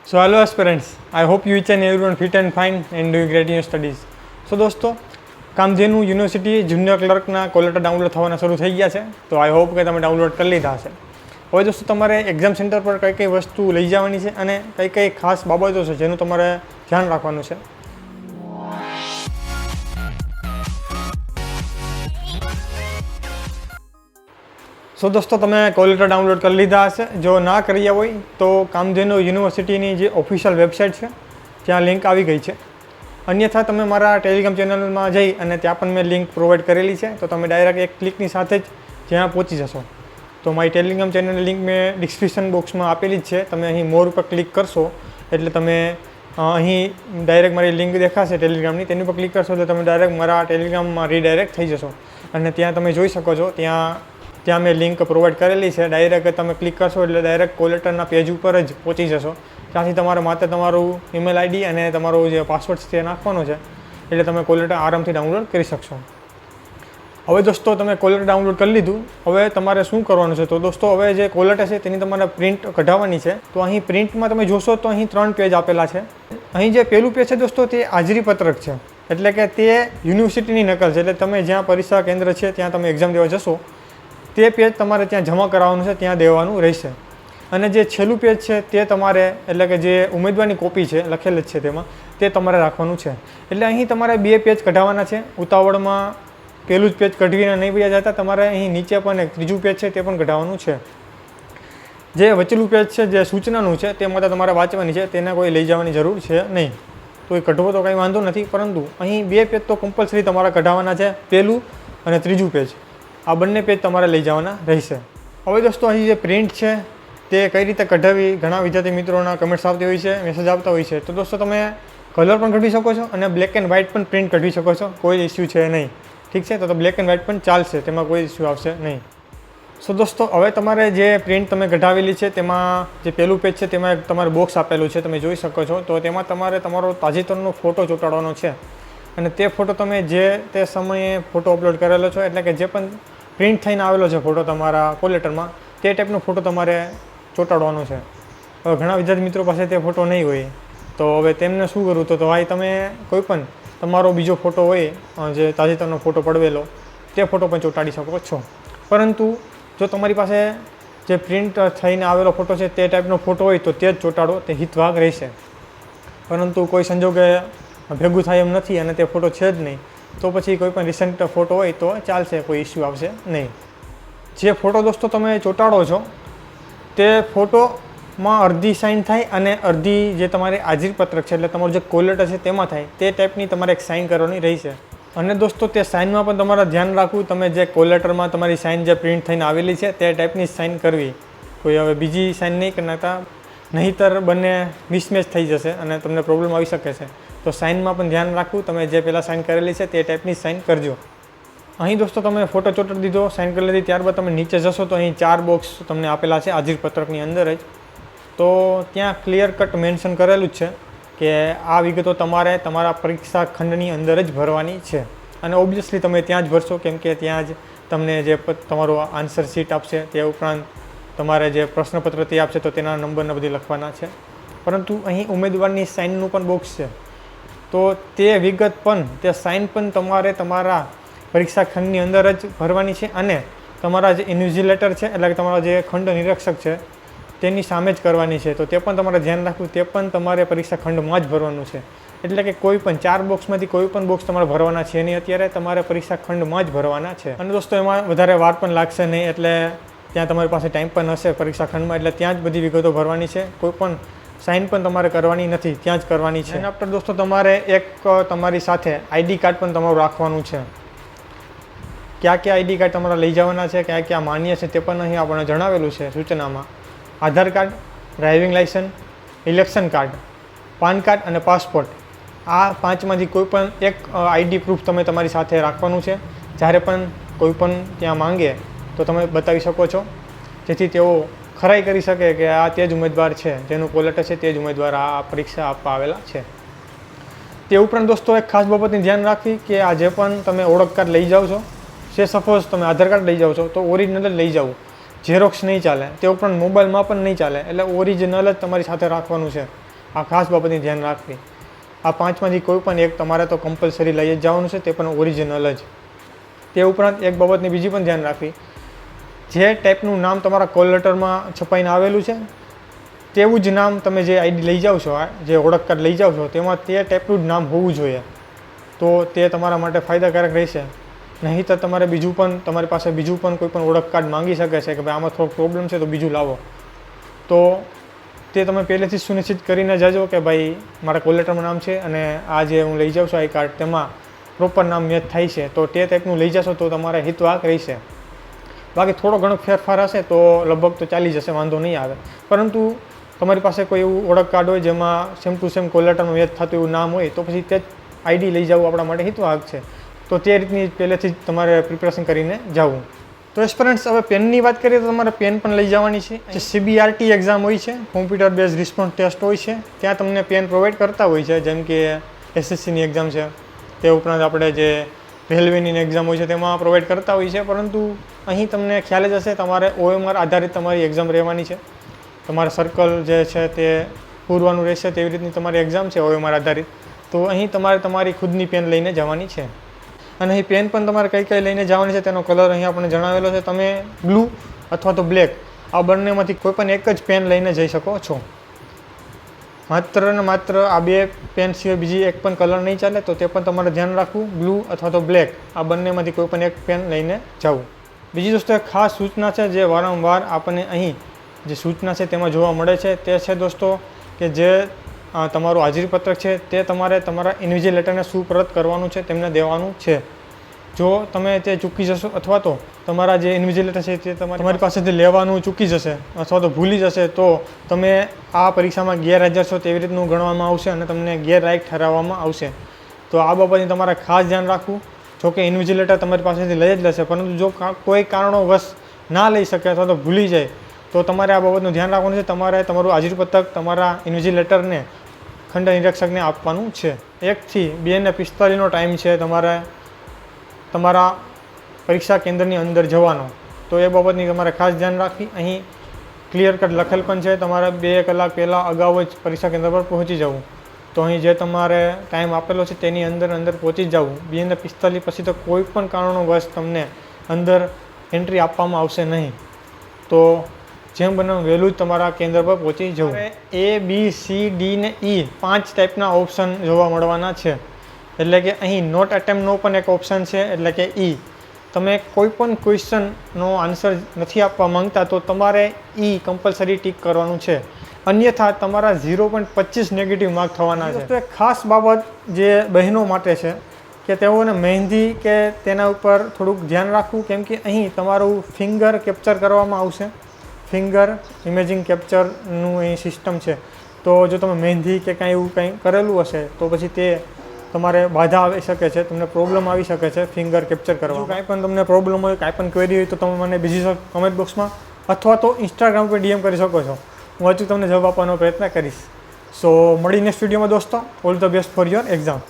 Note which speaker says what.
Speaker 1: So hello aspirants, I hope you each and everyone fit and fine and doing great in your studies. So દોસ્તો Kamdhenu university junior ક્લર્કના call letter download થવાના શરૂ થઈ ગયા છે. તો આઈ હોપ કે તમે ડાઉનલોડ કરી લીધા હશે. હવે દોસ્તો તમારે એક્ઝામ સેન્ટર પર કઈ કઈ વસ્તુ લઈ જવાની છે અને કઈ કઈ ખાસ બાબતો છે જેનું તમારે ધ્યાન રાખવાનું છે. સો દોસ્તો તમે કોલ લેટર ડાઉનલોડ કરી લીધા હશે. જો ના કર્યા હોય તો કામધેનુ યુનિવર્સિટીની જે ઓફિશિયલ વેબસાઇટ છે ત્યાં લિંક આવી ગઈ છે. અન્યથા તમે મારા ટેલિગ્રામ ચેનલમાં જઈ અને ત્યાં પણ મેં લિંક પ્રોવાઈડ કરેલી છે. તો તમે ડાયરેક્ટ એક ક્લિકની સાથે જ ત્યાં પહોંચી જશો. તો મારી ટેલિગ્રામ ચેનલની લિંક મેં ડિસ્ક્રિપ્શન બોક્સમાં આપેલી જ છે. તમે અહીં મોર ઉપર ક્લિક કરશો એટલે તમે અહીં ડાયરેક્ટ મારી લિંક દેખાશે ટેલિગ્રામની, તેની ઉપર ક્લિક કરશો એટલે તમે ડાયરેક્ટ મારા ટેલિગ્રામમાં રીડાયરેક્ટ થઈ જશો. અને ત્યાં તમે જોઈ શકો છો ત્યાં મેં લિંક પ્રોવાઈડ કરેલી છે. ડાયરેક્ટ તમે ક્લિક કરશો એટલે ડાયરેક્ટ કોલ લેટરના પેજ ઉપર જ પહોંચી જશો. ત્યાંથી તમારે માત્ર તમારું ઈમેલ આઈડી અને તમારો જે પાસવર્ડ છે એ નાખવાનો છે એટલે તમે કોલ લેટર આરામથી ડાઉનલોડ કરી શકશો. હવે દોસ્તો તમે કોલ લેટર ડાઉનલોડ કરી લીધું. હવે તમારે શું કરવાનું છે? તો દોસ્તો હવે જે કોલ લેટર છે તેની તમારે પ્રિન્ટ કઢાવવાની છે. તો અહીં પ્રિન્ટમાં તમે જોશો તો અહીં 3 પેજ આપેલા છે. અહીં જે પહેલું પેજ છે દોસ્તો તે હાજરી પત્રક છે, એટલે કે તે યુનિવર્સિટીની નકલ છે. એટલે તમે જ્યાં પરીક્ષા કેન્દ્ર છે ત્યાં તમે એક્ઝામ દેવા જશો તે પેજ તમારે ત્યાં જમા કરાવવાનું છે, ત્યાં દેવાનું રહેશે. અને જે છેલ્લું પેજ છે તે તમારે, એટલે કે જે ઉમેદવારની કોપી છે લખેલ જ છે તેમાં, તે તમારે રાખવાનું છે. એટલે અહીં તમારે 2 પેજ કઢાવવાના છે. ઉતાવળમાં પહેલું જ પેજ કઢવીને નહીં વયા જતા, તમારે અહીં નીચે પણ એક ત્રીજું પેજ છે તે પણ કઢાવવાનું છે. જે વચેલું પેજ છે જે સૂચનાનું છે તે માટે તમારે વાંચવાની છે, તેને કોઈ લઈ જવાની જરૂર છે નહીં. તો એ કઢવો તો કંઈ વાંધો નથી, પરંતુ અહીં 2 પેજ તો કમ્પલસરી તમારે કઢાવવાના છે, પહેલું અને ત્રીજું પેજ. આ બંને પેજ તમારે લઈ જવાના રહેશે. હવે દોસ્તો અહીં જે પ્રિન્ટ છે તે કઈ રીતે કઢાવી, ઘણા વિદ્યાર્થી મિત્રોના કમેન્ટ્સ આવતી હોય છે, મેસેજ આવતા હોય છે. તો દોસ્તો તમે કલર પણ કઢવી શકો છો અને બ્લેક એન્ડ વ્હાઇટ પણ પ્રિન્ટ કઢવી શકો છો, કોઈ ઇસ્યુ છે નહીં. ઠીક છે, તો બ્લેક એન્ડ વ્હાઇટ પણ ચાલશે, તેમાં કોઈ ઇસ્યુ આવશે નહીં. સો દોસ્તો હવે તમારે જે પ્રિન્ટ તમે કઢાવેલી છે તેમાં જે પહેલું પેજ છે તેમાં તમારે બોક્સ આપેલું છે, તમે જોઈ શકો છો. તો તેમાં તમારે તમારો તાજેતરનો ફોટો ચોંટાડવાનો છે અને તે ફોટો તમે જે તે સમયે ફોટો અપલોડ કરેલો છો, એટલે કે જે પણ પ્રિન્ટ થઈને આવેલો છે ફોટો તમારા કોલ લેટરમાં, તે ટાઈપનો ફોટો તમારે ચોંટાડવાનો છે. હવે ઘણા વિદ્યાર્થી મિત્રો પાસે તે ફોટો નહીં હોય, તો હવે તેમને શું કરવું? તો ભાઈ તમે કોઈ પણ તમારો બીજો ફોટો હોય જે તાજેતરનો ફોટો પડવેલો, તે ફોટો પણ ચોંટાડી શકો છો. પરંતુ જો તમારી પાસે જે પ્રિન્ટ થઈને આવેલો ફોટો છે તે ટાઈપનો ફોટો હોય તો તે જ ચોંટાડો, તે હિતભાગ રહેશે. પરંતુ કોઈ સંજોગે ભેગું થાય એમ નથી અને તે ફોટો છે જ નહીં, તો પછી કોઈ પણ રિસન્ટ ફોટો હોય તો ચાલશે, કોઈ ઇસ્યુ આવશે નહીં. જે ફોટો દોસ્તો તમે ચોંટાડો છો તે ફોટોમાં અડધી સાઇન થાય અને અડધી જે તમારી હાજરી પત્રક છે, એટલે તમારું જે કોલ લેટર છે તેમાં થાય, તે ટાઈપની તમારે એક સાઇન કરવાની રહેશે. અને દોસ્તો તે સાઇનમાં પણ તમારે ધ્યાન રાખવું, તમે જે કોલ લેટરમાં તમારી સાઇન જે પ્રિન્ટ થઈને આવેલી છે તે ટાઈપની સાઇન કરવી, કોઈ હવે બીજી સાઇન નહીં કરતા, નહીંતર બંને મિસમેચ થઈ જશે અને તમને પ્રોબ્લેમ આવી શકે છે. તો સાઇનમાં પણ ધ્યાન રાખવું, તમે જે પહેલાં સાઇન કરેલી છે તે ટાઈપની સાઇન કરજો. અહીં દોસ્તો તમે ફોટો ચોંટાડી દીધો, સાઇન કરી લીધી, ત્યારબાદ તમે નીચે જશો તો અહીં 4 બોક્સ તમને આપેલા છે હાજરી પત્રકની અંદર જ. તો ત્યાં ક્લિયર કટ મેન્શન કરેલું જ છે કે આ વિગતો તમારે તમારા પરીક્ષા ખંડની અંદર જ ભરવાની છે. અને ઓબ્વિયસલી તમે ત્યાં જ ભરશો, કેમ કે ત્યાં જ તમને જે તમારું આન્સર શીટ આપશે, તે ઉપરાંત તમારે જે પ્રશ્નપત્ર તે આપશે તો તેના નંબરને બધી લખવાના છે. પરંતુ અહીં ઉમેદવારની સાઇનનું પણ બોક્સ છે, તો તે વિગત પણ, તે સાઇન પણ તમારે તમારા પરીક્ષા ખંડની અંદર જ ભરવાની છે અને તમારા જે ઇન્વિજિલેટર છે, એટલે કે તમારા જે ખંડ નિરીક્ષક છે તેની સામે જ કરવાની છે. તો તે પણ તમારે ધ્યાન રાખવું, તે પણ તમારે પરીક્ષા ખંડમાં જ ભરવાનું છે. એટલે કે કોઈ પણ 4 બોક્સમાંથી કોઈ પણ બોક્સ તમારે ભરવાના છે નહીં, અત્યારે તમારે પરીક્ષા ખંડમાં જ ભરવાના છે. અને દોસ્તો એમાં વધારે વાર પણ લાગશે નહીં, એટલે ત્યાં તમારી પાસે ટાઈમ પણ હશે પરીક્ષા ખંડમાં, એટલે ત્યાં જ બધી વિગતો ભરવાની છે. કોઈ પણ સાઇન પણ તમારે કરવાની નથી, ત્યાં જ કરવાની છે. એના પર દોસ્તો તમારે એક તમારી સાથે આઈડી કાર્ડ પણ તમારું રાખવાનું છે. ક્યાં ક્યાં આઈડી કાર્ડ તમારા લઈ જવાના છે, ક્યાં ક્યાં માન્ય છે તે પણ અહીં આપણને જણાવેલું છે સૂચનામાં. Aadhaar card, driving licence, election card, PAN card અને પાસપોર્ટ, આ 5માંથી કોઈ પણ એક આઈડી પ્રૂફ તમે તમારી સાથે રાખવાનું છે. જ્યારે પણ કોઈ પણ ત્યાં માંગે તો તમે બતાવી શકો છો, જેથી તેઓ ખરાઈ કરી શકે કે આ તે જ ઉમેદવાર છે, જેનું કોલ લેટર છે તે જ ઉમેદવાર આ પરીક્ષા આપવા આવેલા છે. તે ઉપરાંત દોસ્તો એક ખાસ બાબતની ધ્યાન રાખવી કે આ જે પણ તમે ઓળખ કાર્ડ લઈ જાઓ છો, જે સપોઝ તમે આધાર કાર્ડ લઈ જાઓ છો તો ઓરિજિનલ જ લઈ જાઓ, ઝેરોક્સ નહીં ચાલે. તે ઉપરાંત મોબાઈલમાં પણ નહીં ચાલે, એટલે ઓરિજિનલ જ તમારી સાથે રાખવાનું છે. આ ખાસ બાબતની ધ્યાન રાખવી. આ 5માંથી કોઈ પણ એક તમારે તો કમ્પલસરી લઈ જ જવાનું છે, તે પણ ઓરિજિનલ જ. તે ઉપરાંત એક બાબતની બીજી પણ ધ્યાન રાખવી, જે ટાઈપનું નામ તમારા કોલ લેટરમાં છપાઈને આવેલું છે તેવું જ નામ તમે જે આઈડી લઈ જાઓ છો, જે ઓળખ કાર્ડ લઈ જાઓ છો, તેમાં તે ટાઈપનું જ નામ હોવું જોઈએ. તો તે તમારા માટે ફાયદાકારક રહેશે. નહીં તો તમારે બીજું પણ તમારી પાસે બીજું પણ કોઈ પણ ઓળખ કાર્ડ માંગી શકે છે કે ભાઈ આમાં થોડોક પ્રોબ્લેમ છે તો બીજું લાવો. તો તે તમે પહેલેથી જ સુનિશ્ચિત કરીને જજો કે ભાઈ મારા કોલ લેટરમાં નામ છે અને આ જે હું લઈ જાઉં છું આઈ કાર્ડ તેમાં પ્રોપર નામ મેચ થાય છે. તો તે ટાઈપનું લઈ જશો તો તમારે હિતવાક રહેશે. બાકી થોડો ઘણો ફેરફાર હશે તો લગભગ તો ચાલી જશે, વાંધો નહીં આવે. પરંતુ તમારી પાસે કોઈ એવું ઓળખ કાર્ડ હોય જેમાં સેમ ટુ સેમ કોલ લેટરમાં મેચ થતું એવું નામ હોય તો પછી તે જ આઈડી લઈ જવું આપણા માટે હિતવાક છે. તો તે રીતની પહેલેથી જ તમારે પ્રિપેરેશન કરીને જવું. તો એસ્પિરન્ટ્સ, હવે પેનની વાત કરીએ તો તમારે પેન પણ લઈ જવાની છે. જે CBRT એક્ઝામ હોય છે, કોમ્પ્યુટર બેઝ રિસ્પોન્સ ટેસ્ટ હોય છે, ત્યાં તમને પેન પ્રોવાઈડ કરતા હોય છે. જેમ કે SSCની એક્ઝામ છે, તે ઉપરાંત આપણે જે રેલવેની એક્ઝામ હોય છે તેમાં પ્રોવાઈડ કરતા હોય છે. પરંતુ અહીં તમને ખ્યાલ જ હશે, તમારે OMR આધારિત તમારી એક્ઝામ રહેવાની છે. તમારા સર્કલ જે છે તે પૂરવાનું રહેશે, તેવી રીતની તમારી એક્ઝામ છે OMR આધારિત. તો અહીં તમારે તમારી ખુદની પેન લઈને જવાની છે. અને અહીં પેન પણ તમારે કઈ લઈને જવાની છે તેનો કલર અહીં આપણે જણાવેલો છે. તમે બ્લુ અથવા તો બ્લેક આ બંનેમાંથી કોઈ પણ એક જ પેન લઈને જઈ શકો છો. માત્ર ને માત્ર આ 2 પેન સિવાય બીજી એક પણ કલર નહીં ચાલે. તો તે પણ તમારે ધ્યાન રાખવું, બ્લુ અથવા તો બ્લેક આ બંનેમાંથી કોઈ પણ એક પેન લઈને જવું. બીજી દોસ્તો એક ખાસ સૂચના છે જે વારંવાર આપણને અહીં જે સૂચના છે તેમાં જોવા મળે છે, તે છે દોસ્તો કે જે તમારું હાજરીપત્રક છે તે તમારે તમારા ઇન્વિજિલેટરને સુપરત કરવાનું છે, તેમને દેવાનું છે. જો તમે તે ચૂકી જશો અથવા તો તમારા જે ઇન્વિજિલેટર છે તે તમારી પાસેથી લેવાનું ચૂકી જશે અથવા તો ભૂલી જશે તો તમે આ પરીક્ષામાં ગેરહાજર છો તેવી રીતનું ગણવામાં આવશે અને તમને ગેરલાયક ઠરાવવામાં આવશે. તો આ બાબતની તમારે ખાસ ધ્યાન રાખવું. જોકે ઇન્વિજિલેટર તમારી પાસેથી લઈ જ લેશે, પરંતુ જો કોઈ કારણોવશ ના લઈ શકે અથવા તો ભૂલી જાય તો તમારે આ બાબતનું ધ્યાન રાખવાનું છે. તમારે તમારું હાજરીપત્રક તમારા ઇન્વિજિલેટરને ખંડ નિરીક્ષકને આપવાનું છે. 1 થી 2:45નો ટાઈમ છે તમારે તમારા પરીક્ષા કેન્દ્રની અંદર જવાનો. તો એ બાબતની તમારે ખાસ ધ્યાન રાખવી. અહીં ક્લિયર કટ લખેલ પણ છે, તમારે 2 કલાક પહેલાં અગાઉ જ પરીક્ષા કેન્દ્ર પર પહોંચી જવું. તો અહીં જે તમારે ટાઈમ આપેલો છે તેની અંદર પહોંચી જવું. 2:45 પછી તો કોઈ પણ કારણોવશ તમને અંદર એન્ટ્રી આપવામાં આવશે નહીં. તો જેમ બને વહેલું જ તમારા કેન્દ્ર પર પહોંચી જવું. A, B, C, D ને E 5 ટાઈપના ઓપ્શન જોવા મળવાના છે. એટલે કે અહીં નોટ એટેમ્પનો પણ એક ઓપ્શન છે, એટલે કે E. તમે કોઈ પણ ક્વેશ્ચનનો આન્સર નથી આપવા માંગતા તો તમારે E કમ્પલસરી ટીક કરવાનું છે. અન્યથા તમારા 0.25 નેગેટિવ માર્ક થવાના છે. તો એક ખાસ બાબત જે બહેનો માટે છે કે તેઓને મહેંદી કે તેના ઉપર થોડુંક ધ્યાન રાખવું, કેમ કે અહીં તમારું ફિંગર કેપ્ચર કરવામાં આવશે. ફિંગર ઇમેજિંગ કેપ્ચરનું અહીં સિસ્ટમ છે. તો જો તમે મહેંદી કે કાંઈ એવું કંઈ કરેલું હશે તો પછી તે તમારે બાધા આવી શકે છે, તમને પ્રોબ્લેમ આવી શકે છે ફિંગર કેપ્ચર કરવા. કાંઈ પણ તમને પ્રોબ્લેમ હોય, કાંઈ પણ ક્વેરી હોય તો તમે મને બીજી કમેન્ટ બોક્સમાં અથવા તો ઇન્સ્ટાગ્રામ પર DM કરી શકો છો. હું હજુ તમને જવાબ આપવાનો પ્રયત્ન કરીશ. સો મળી નેક્સ્ટ વિડીયોમાં દોસ્તો. All the best for your exam.